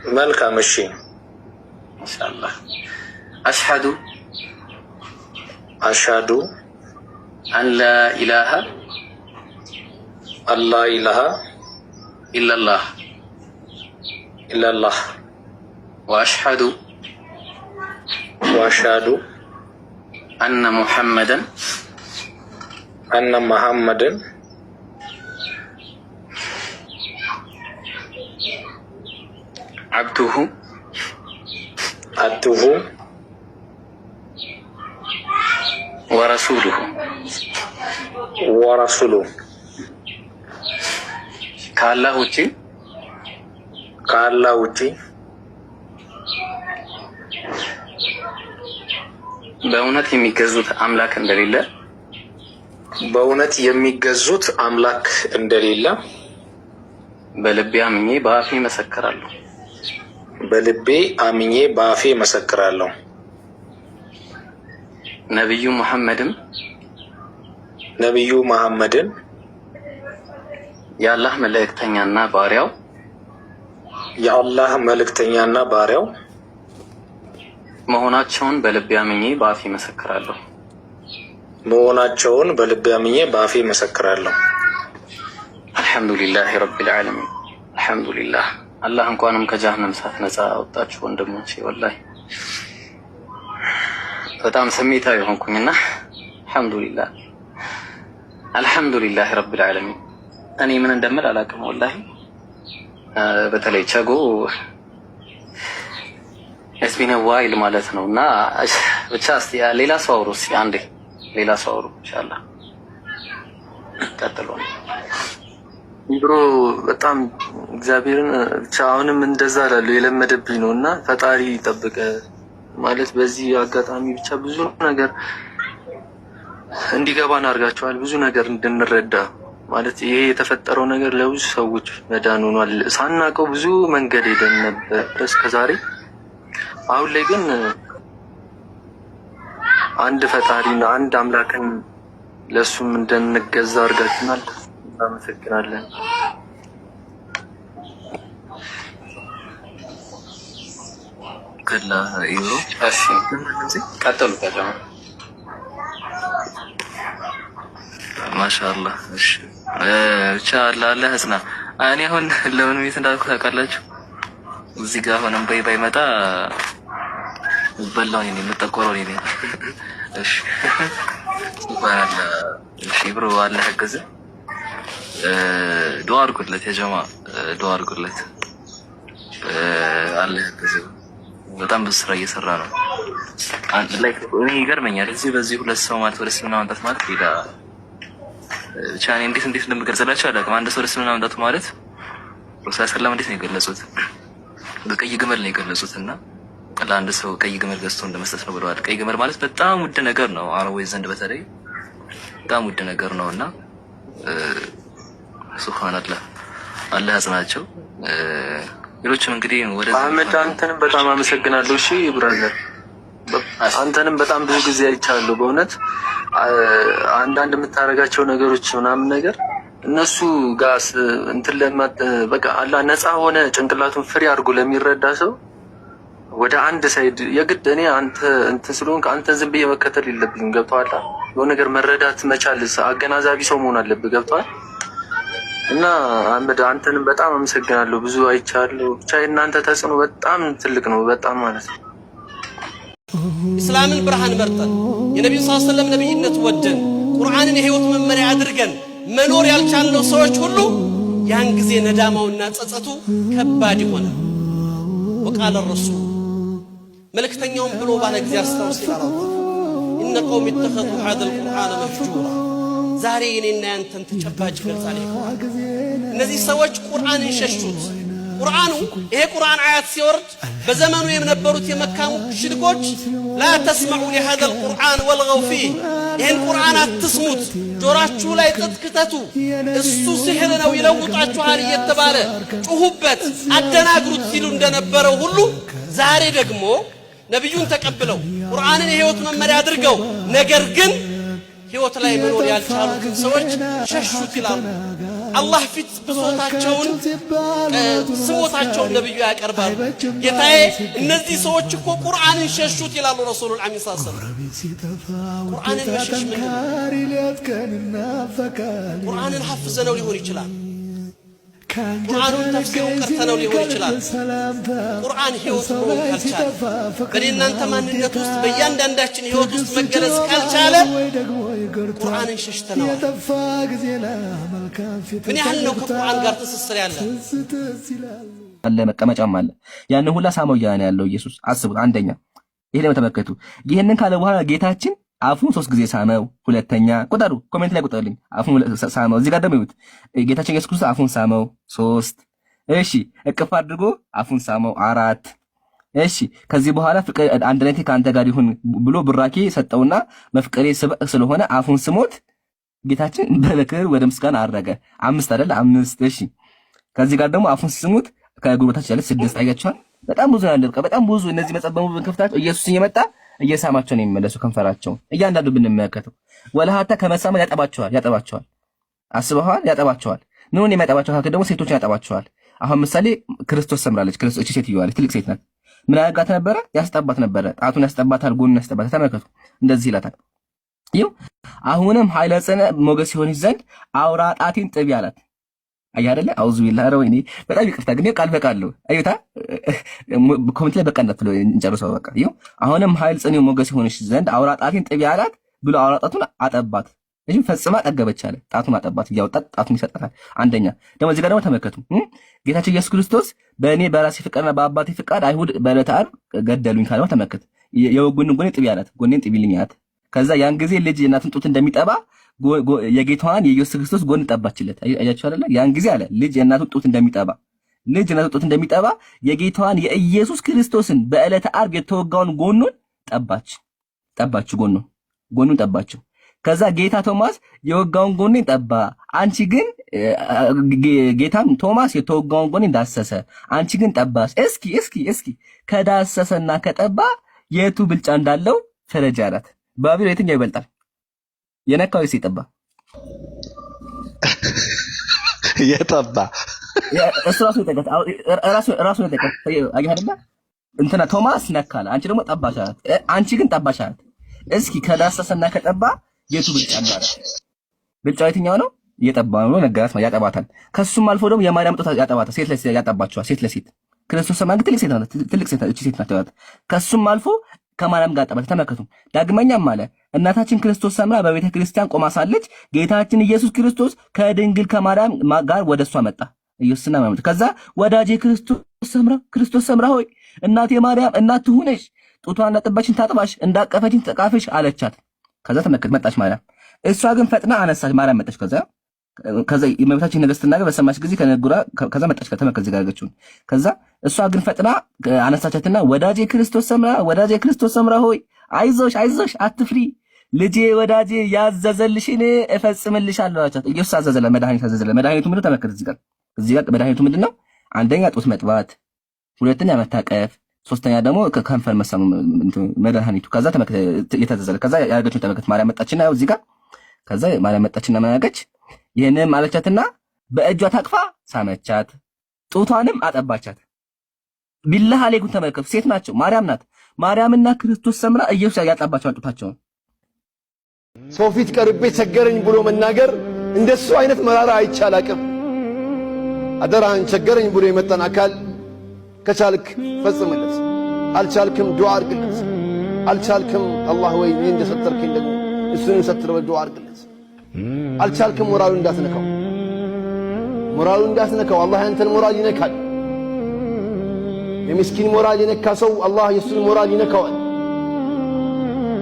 መልካም እሺ ኢንሻአላህ አሽሀዱ አን ላ ኢላሃ ኢለላህ ወአሽሀዱ አነ ሙሐመደን አብዱሁ ወረሱሉሁ ከአላህ ውጪ በእውነት የሚገዙት አምላክ እንደሌለ በልቤ አምኜ በአፌ መሰክራለሁ። ነብዩ መሐመድን የአላህ መልእክተኛና ባሪያው መሆናቸውን በልቤ አምኜ በአፌ መሰክራለሁ። አልሐምዱሊላህ ረቢል ዓለሚን። አልሐምዱሊላህ አላህ እንኳንም ከጀሃነም እሳት ነፃ አወጣችሁ ወንድሞቼ። ወላሂ በጣም ስሜታዊ ሆንኩኝና አልሐምዱሊላህ ረቢል ዓለሚን። እኔ ምን እንደምል አላውቅም ወላሂ። በተለይ ቸጎ እስቢነ ዋይል ማለት ነውና ብቻ እስቲ ሌላ ሰው አውሩ እስቲ አንዴ ኢንሻአላህ ቀጥሉ። ብሮ በጣም እግዚአብሔርን ብቻ አሁንም እንደዛ እላለሁ የለመደብኝ ነውና ፈጣሪ ይጠብቀ ማለት በዚህ አጋጣሚ ብቻ ብዙ ነገር እንዲገባን አድርጋቸዋል። ብዙ ነገር እንድንረዳ ማለት ይሄ የተፈጠረው ነገር ለብዙ ሰዎች መዳን ሆኗል። ሳናውቀው ብዙ መንገድ ሄደን ነበር እስከዛሬ። አሁን ላይ ግን አንድ ፈጣሪና አንድ አምላክን ለሱም እንድንገዛ አድርጋችናል። እናመሰግናለን። ከላ ይሮ እሺ ቀጥሉ ተጀመረ። ማሻአላህ እሺ ብቻ አላህ ህስና እኔ አሁን ለምን ቤት እንዳልኩ ታውቃላችሁ? እዚህ ጋር ሆነን ባይመጣ በላው እኔ የምጠቆረው እኔ። እሺ ሱብሃንአላህ። እሺ ብሮ አላህ ያገዘ ዱአ አድርጉለት ያ ጀማ፣ ዱአ አድርጉለት። አላህ ያገዘ በጣም ብዙ ስራ እየሰራ ነው። ላይክ እኔ ይገርመኛል በዚህ ሁለት ሰው ማለት ወደ እስልምና ማምጣት ማለት ሌላ ብቻ እኔ እንዴት እንደምገልጽላችሁ አላውቅም። አንድ ሰው ወደ እስልምና ማምጣት ማለት ረሱል ሰለላሁ እንዴት ነው የገለጹት? በቀይ ግመል ነው የገለጹት እና ለአንድ ሰው ቀይ ግመል ገዝቶ እንደመስጠት ነው ብለዋል። ቀይ ግመል ማለት በጣም ውድ ነገር ነው፣ አረቦች ዘንድ በተለይ በጣም ውድ ነገር ነውና ሱብሃንአላህ አላህ ያጽናቸው። ሌሎችም እንግዲህ ወደ አህመድ አንተንም በጣም አመሰግናለሁ። እሺ ብራዘር አንተንም በጣም ብዙ ጊዜ አይቻለሁ። በእውነት አንዳንድ የምታረጋቸው ነገሮች ምናምን ነገር እነሱ ጋር እንትን በቃ አላህ ነፃ ሆነ ጭንቅላቱን ፍሪ አድርጎ ለሚረዳ ሰው ወደ አንድ ሳይድ የግድ እኔ አንተ እንትን ስለሆንክ አንተን ዝም ብዬ መከተል የለብኝም። ገብቶሃል? የሆነ ነገር መረዳት መቻል አገናዛቢ ሰው መሆን አለብህ። ገብቶሃል? እና አህመድ አንተንም በጣም አመሰግናለሁ። ብዙ አይቻለሁ። ብቻ የእናንተ ተጽዕኖ በጣም ትልቅ ነው፣ በጣም ማለት ነው። እስላምን ብርሃን መርጠን የነብዩ ሰለላሁ ዐለይሂ ወሰለም ነብይነት ወደን ቁርአንን የህይወት መመሪያ አድርገን መኖር ያልቻልነው ሰዎች ሁሉ ያን ጊዜ ነዳማውና ጸጸቱ ከባድ ይሆናል። ወቃለ ረሱል መልእክተኛውን ብሎ ባለ ጊዜ አስታውስ ይላል አላህ ኢነ ቀውም ኢተኸዙ ሀዘል ቁርአን መህጁራ። ዛሬ የኔና ያንተን ተጨባጭ ገልጻለ። እነዚህ ሰዎች ቁርአንን ሸሹት። ቁርአኑ ይሄ ቁርአን አያት ሲወርድ በዘመኑ የነበሩት የመካ ሙሽሪኮች ላ ተስመዑ ለهذا القرآن والغوا فيه ይሄን ቁርአን አትስሙት፣ ጆራችሁ ላይ ጥጥ ክተቱ፣ እሱ ሲህር ነው ይለውጣችኋል እየተባለ ጩሁበት፣ አደናግሩት ሲሉ እንደነበረው ሁሉ ዛሬ ደግሞ ነብዩን ተቀብለው ቁርአንን የህይወት መመሪያ አድርገው ነገር ግን ህይወት ላይ መኖር ያልቻሉትን ሰዎች ሸሹት ይላሉ። አላህ ፊት ብሶታቸውን ስሞታቸውን ነብዩ ያቀርባሉ። ጌታዬ እነዚህ ሰዎች እኮ ቁርአንን ሸሹት ይላሉ ረሱሉል አሚን ሰለላሁ ዐለይሂ ወሰለም። ቁርአንን መሸሽ ምን ቁርአንን ሐፍዘነው ሊሆን ይችላል። ቁርአኑን ተፍሲሩን ቀርተነው ሊሆን ይችላል። ቁርአን ህይወት ነው ካልቻለ በእናንተ ማንነት ውስጥ በእያንዳንዳችን ህይወት ውስጥ መገለጽ ካልቻለ ቁርአንን ሸሽተናል። ምን ያህል ነው ከቁርአን ጋር ትስስር ያለ አለ መቀመጫም አለ። ያን ሁላ ሳመው ያለው ኢየሱስ አስቡት። አንደኛ ይሄ ነው ተመከቱ። ይሄንን ካለ በኋላ ጌታችን አፉን 3 ጊዜ ሳመው። ሁለተኛ ቁጠሩ፣ ኮሜንት ላይ ቁጠሩልኝ። አፉን ሳመው። እዚህ ጋር ደግሞ ይሁት ጌታችን ኢየሱስ ክርስቶስ አፉን ሳመው 3። እሺ እቅፍ አድርጎ አፉን ሳመው 4። እሺ ከዚህ በኋላ ፍቅር አንድነቴ ካንተ ጋር ይሁን ብሎ ብራኬ ሰጠውና መፍቀሬ ስለሆነ አፉን ስሞት ጌታችን በበክር ወደ ምስጋና አረገ 5 አይደል 5። እሺ ከዚህ ጋር ደግሞ አፉን ስሙት ከጉልበታቸው ያለ 6 አያችኋል። በጣም ብዙ ነው ያለው። በጣም ብዙ እነዚህ መጸበሙ በከፍታቸው ኢየሱስ እየመጣ እየሳማቸው ነው የሚመለሱ ከንፈራቸው። እያንዳንዱ ብንመለከተው ወለሃታ ከመሳመን ያጠባቸዋል። አስበዋል፣ ያጠባቸዋል። ምኑን የሚያጠባቸው ታውቁ ደግሞ ሴቶችን ያጠባቸዋል። አሁን ምሳሌ ክርስቶስ ሰምራለች። ክርስቶስ እቺ ሴትየዋ ትልቅ ሴት ናት። ምን ያጋት ነበረ? ያስጠባት ነበረ። ጣቱን ያስጠባታል፣ ጎኑን ያስጠባታል። ተመልከቱ፣ እንደዚህ ይላታል። ይው አሁንም ኃይለ ጽነ ሞገስ ይሆንሽ ዘንድ አውራ ጣቴን ጥቢ አላት። አይ አይደለ አውዙ ቢላህ ረወይኒ በጣም ይቅርታ ግን ቃል በቃል ነው። አዩታ ኮሜንት ላይ በቃ እንዳትለው እንጨርሰው በቃ። ይው አሁንም ኃይል ጽኑ ሞገስ ይሆንሽ ዘንድ አውራ ጣቴን ጥቢ አላት ብሎ አውራ ጣቱን አጠባት። እሺ ፈጽማ ጠገበች አለ። ጣቱን አጠባት፣ እያወጣት ጣቱን ይሰጣታል። አንደኛ ደግሞ እዚህ ጋር ደግሞ ተመከቱ። ጌታችን ኢየሱስ ክርስቶስ በእኔ በራሴ ፍቃድና በአባቴ ፍቃድ አይሁድ በዕለተ ዓርብ ገደሉኝ ካለው ተመከት። የወጉን ጎኔ ጥቢ አላት፣ ጎኔን ጥቢልኝ አላት። ከዛ ያን ጊዜ ልጅ እናቱን ጡት እንደሚጠባ የጌታዋን የኢየሱስ ክርስቶስ ጎን ጠባችለት። አያችሁ አይደለ? ያን ጊዜ አለ ልጅ እናቱን ጡት እንደሚጠባ የጌታዋን የኢየሱስ ክርስቶስን በዕለተ ዓርብ የተወጋውን ጎኑን ጠባችሁ፣ ጎኑን ጠባችሁ። ከዛ ጌታ ቶማስ የወጋውን ጎኔን ጠባ፣ አንቺ ግን ጌታም ቶማስ የተወጋውን ጎኔን ዳሰሰ፣ አንቺ ግን ጠባሽ። እስኪ ከዳሰሰና ከጠባ የቱ ብልጫ እንዳለው ፈረጃ አላት። ባቢሎ የትኛው ይበልጣል? የነካው ሲጠባ የጠባ እሱ ራሱ ይጠቀስ አይደለ? እንትና ቶማስ ነካለ፣ አንቺ ደግሞ ጠባሻት፣ አንቺ ግን ጠባሻት። እስኪ ከዳሰሰና ከጠባ የቱ ብልጫ እንዳለ? ብልጫው የትኛው ነው? የጠባ ነው ነገራት፣ ያጠባታል። ከሱም አልፎ ደግሞ የማርያም ጦታ ያጠባታል። ሴት ለሴት ያጠባቸዋል። ሴት ለሴት ክርስቶስ ሰማን ትልቅ ሴት ናት። እቺ ሴት ናት። ከሱም አልፎ ከማርያም ጋር ጠባች። ተመከቱ። ዳግመኛም አለ እናታችን ክርስቶስ ሰምራ በቤተ ክርስቲያን ቆማ ሳለች ጌታችን ኢየሱስ ክርስቶስ ከድንግል ከማርያም ጋር ወደሷ መጣ። ኢየሱስና ማርያም ከዛ ወዳጄ ክርስቶስ ሰምራ ሆይ እናቴ ማርያም እናት ሁነሽ ጡቷን ለጥባችን ታጥባሽ እንዳቀፈችን ተቃፈሽ አለቻት። ከዛ ተመከት መጣች ማርያም። እሷ ግን ፈጥና አነሳች። ማርያም መጣች። ከዛ የእመቤታችን ነገሥትና በሰማች ጊዜ ከነጉራ ከዛ መጣች። ከተመከት ዘጋገችው። ከዛ እሷ ግን ፈጥና አነሳቻትና ወዳጄ ክርስቶስ ሰምራ ሆይ አይዞሽ አትፍሪ፣ ልጄ ወዳጄ ያዘዘልሽን እፈጽምልሻለሁ አለቻት። ኢየሱስ አዘዘለ፣ መድኃኒት አዘዘለ። መድኃኒቱ ምንድነው? ተመከት እዚህ ጋር መድኃኒቱ ምንድነው? አንደኛ ጡት መጥባት፣ ሁለተኛ መታቀፍ፣ ሶስተኛ ደግሞ ከከንፈር መሳም መድኃኒቱ። ከዛ ተመከት የተዘዘለ። ከዛ ያደረገችው ተመከት ማርያም መጣችና ያው እዚህ ጋር ከዛ ማርያም መጣችና ማናገች ይሄንን ማለቻትና በእጇ ታቅፋ ሳመቻት፣ ጡቷንም አጠባቻት። ቢላህ አለይኩም ተመልከቱ፣ ሴት ናቸው። ማርያም ናት። ማርያምና ክርስቶስ ሰምራ ኢየሱስ ያጣባቸዋል ጡታቸውን። ሰው ፊት ቀርቤ ቸገረኝ ብሎ መናገር እንደሱ አይነት መራራ አይቻላቅም። አደራህን ቸገረኝ ብሎ የመጣን አካል ከቻልክ ፈጽምለት፣ አልቻልክም ዱዓ አድርግለት። አልቻልክም አላህ ወይ እኔ እንደሰተርከኝ ደግሞ እሱን ሰትረው ዱዓ አድርግለት። አልቻልክም ሞራሉ እንዳትነካው። አላህ ያንተን ሞራል ይነካል። የምስኪን ሞራል የነካ ሰው አላህ የሱን ሞራል ይነካዋል።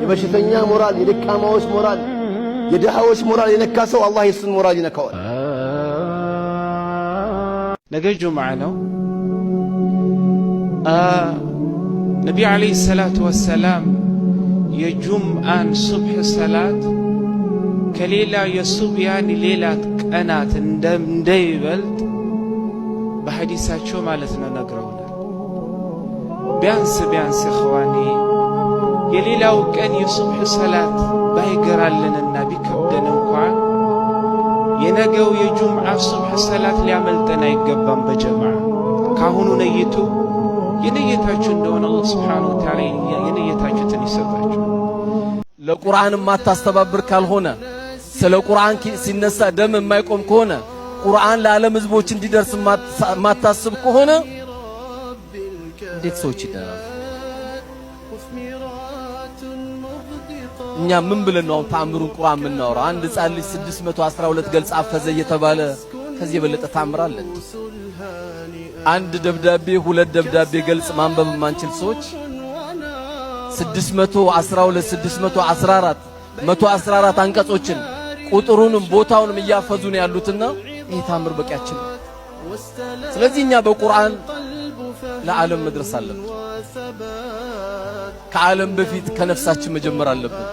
የበሽተኛ ሞራል፣ የደካማዎች ሞራል፣ የደሃዎች ሞራል የነካ ሰው አላህ የሱን ሞራል ይነካዋል። ነገ ጁምዓ ነው። ነቢዩ ዓለይሂ ሰላቱ ወሰላም የጁምዓን ሱብሕ ሰላት ከሌላ የሱብያን ሌላት ቀናት እንደይበልጥ በሐዲሳቸው ማለት ነው ነግረውናል። ቢያንስ ኢኽዋኒ የሌላው ቀን የሱብሕ ሰላት ባይገራልንና ቢከብደን እንኳን የነገው የጁምዓ ሱብህ ሰላት ሊያመልጠን አይገባም። በጀማዓ ካሁኑ ነይቱ የነየታችሁ እንደሆነ አላህ ሱብሓነሁ ወተዓላ የነየታችሁትን ይሰጣችሁ። ለቁርአን ማታስተባብር ካልሆነ ስለ ቁርአን ሲነሳ ደም የማይቆም ከሆነ ቁርአን ለዓለም ህዝቦች እንዲደርስ ማታስብ ከሆነ እንዴት ሰዎች ይደራሉ? እኛ ምን ብለን ነው ተአምሩን ቁርአን የምናወራው? አንድ ሕፃን ልጅ 612 ገልጽ አፈዘ እየተባለ ከዚህ የበለጠ ተአምር አለ? አንድ ደብዳቤ ሁለት ደብዳቤ ገልጽ ማንበብ ማንችል ሰዎች 612 614 114 አንቀጾችን ቁጥሩንም ቦታውንም እያፈዙ ነው ያሉትና ይሄ ተአምር በቂያችን ነው። ስለዚህ እኛ በቁርአን ለዓለም መድረስ አለብን። ከዓለም በፊት ከነፍሳችን መጀመር አለብን።